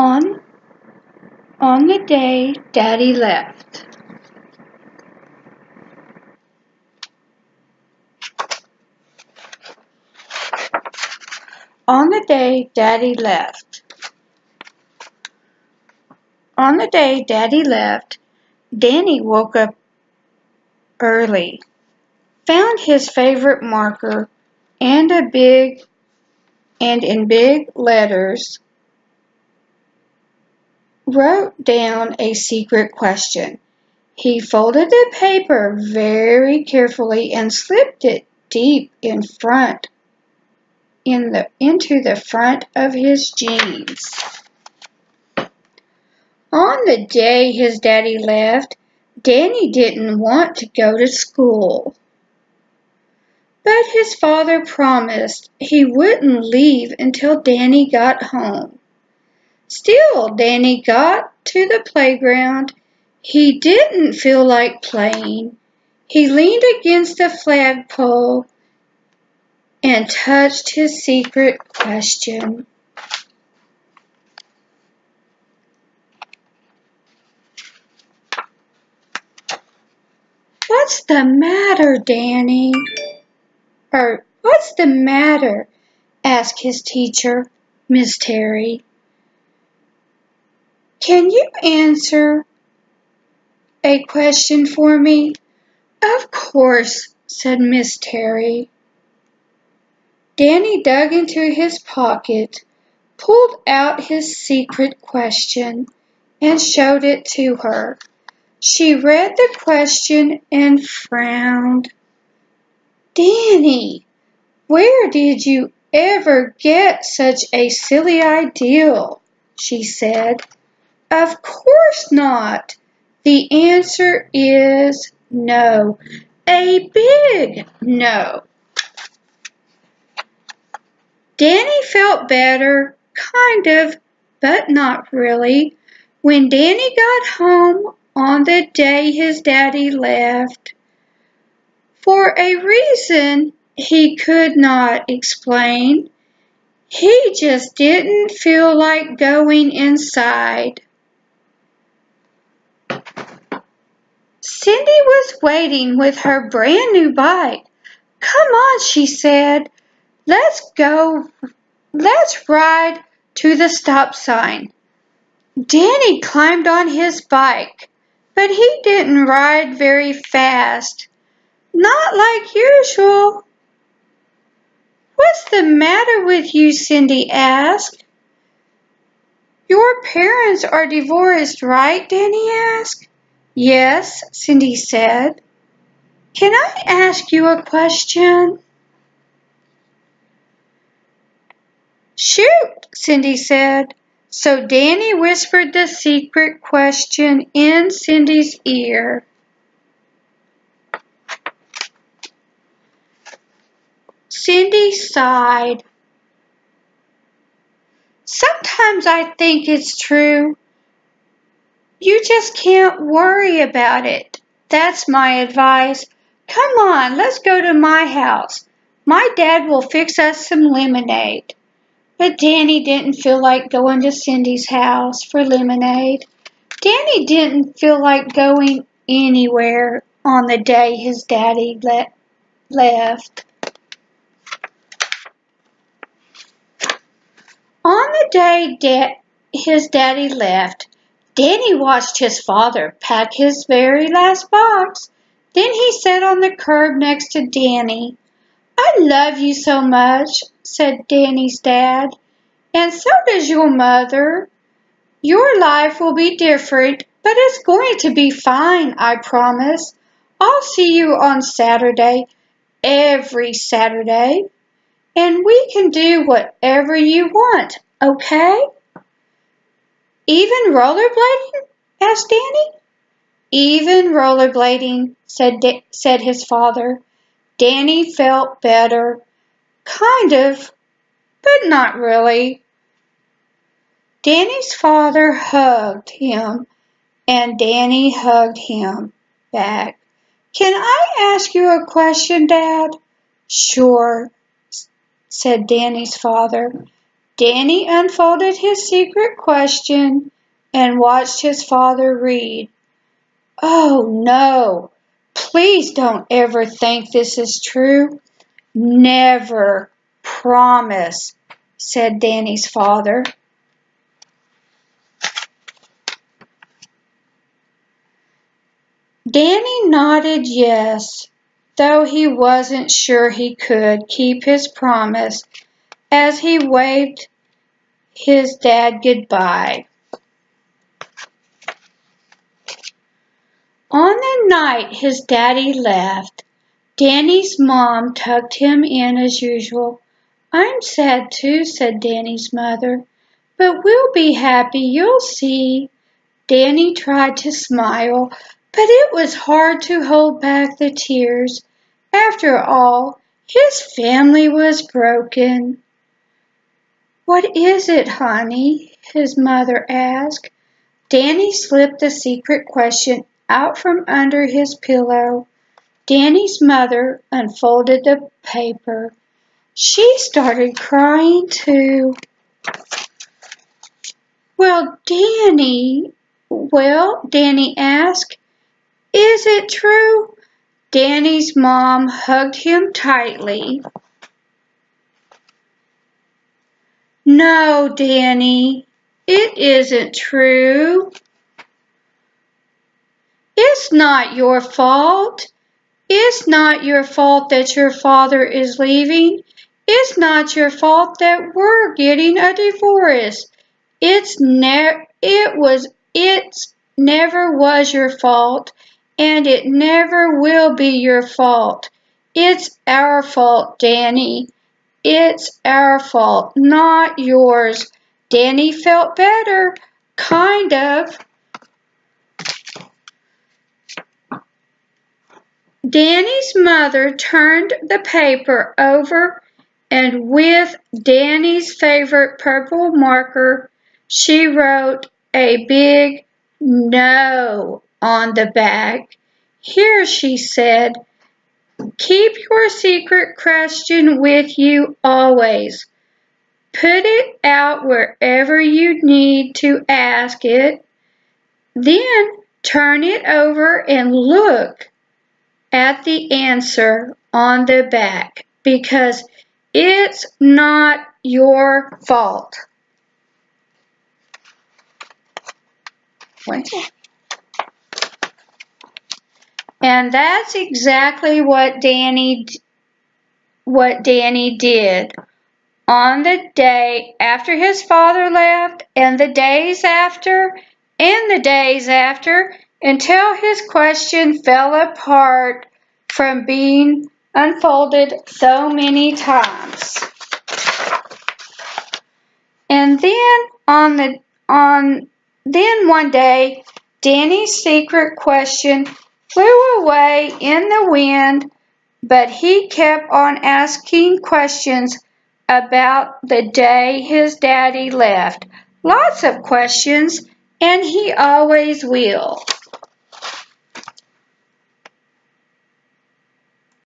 On the day Daddy left. On the day Daddy left. On the day Daddy left, Danny woke up early, found his favorite marker, and in big letters wrote down a secret question. He folded the paper very carefully and slipped it deep into the front of his jeans. On the day his daddy left, Danny didn't want to go to school. But his father promised he wouldn't leave until Danny got home. Still, Danny got to the playground. He didn't feel like playing. He leaned against the flagpole and touched his secret question. "What's the matter, Danny?" "What's the matter?" asked his teacher, Miss Terry. "Can you answer a question for me?" "Of course," said Miss Terry. Danny dug into his pocket, pulled out his secret question, and showed it to her. She read the question and frowned. "Danny, where did you ever get such a silly idea?" she said. "Of course not. The answer is no. A big no." Danny felt better, kind of, but not really, when Danny got home on the day his daddy left. For a reason he could not explain, he just didn't feel like going inside. Cindy was waiting with her brand new bike. "Come on," she said. "Let's go. Let's ride to the stop sign." Danny climbed on his bike, but he didn't ride very fast. Not like usual. "What's the matter with you?" Cindy asked. "Your parents are divorced, right?" Danny asked. "Yes," Cindy said. "Can I ask you a question?" "Shoot," Cindy said. So Danny whispered the secret question in Cindy's ear. Cindy sighed. "Sometimes I think it's true. You just can't worry about it. That's my advice. Come on, let's go to my house. My dad will fix us some lemonade." But Danny didn't feel like going to Cindy's house for lemonade. Danny didn't feel like going anywhere on the day his daddy left. On the day his daddy left, Danny watched his father pack his very last box. Then he sat on the curb next to Danny. "I love you so much," said Danny's dad, "and so does your mother. Your life will be different, but it's going to be fine, I promise. I'll see you on Saturday, every Saturday, and we can do whatever you want, okay?" "Even rollerblading?" asked Danny. "Even rollerblading," said his father. Danny felt better. Kind of, but not really. Danny's father hugged him, and Danny hugged him back. "Can I ask you a question, Dad?" "Sure," said Danny's father. Danny unfolded his secret question and watched his father read. "Oh, no. Please don't ever think this is true. Never. Promise," said Danny's father. Danny nodded yes, though he wasn't sure he could keep his promise as he waved his dad goodbye. On the night his daddy left, Danny's mom tucked him in as usual. "I'm sad too," said Danny's mother, "but we'll be happy, you'll see." Danny tried to smile, but it was hard to hold back the tears. After all, his family was broken. "What is it, honey?" his mother asked. Danny slipped the secret question out from under his pillow. Danny's mother unfolded the paper. She started crying too. Well, Danny asked, "is it true?" Danny's mom hugged him tightly. "No, Danny, it isn't true. It's not your fault. It's not your fault that your father is leaving. It's not your fault that we're getting a divorce. It never was your fault, and it never will be your fault. It's our fault, Danny. It's our fault, not yours." Danny felt better, kind of. Danny's mother turned the paper over, and with Danny's favorite purple marker, she wrote a big "No" on the back. "Here," she said, "keep your secret question with you always. Put it out wherever you need to ask it. Then turn it over and look at the answer on the back, because it's not your fault." And that's exactly what Danny did. On the day after his father left, and the days after, until his question fell apart from being unfolded so many times. And then then one day, Danny's secret question flew away in the wind, but he kept on asking questions about the day his daddy left. Lots of questions, and he always will.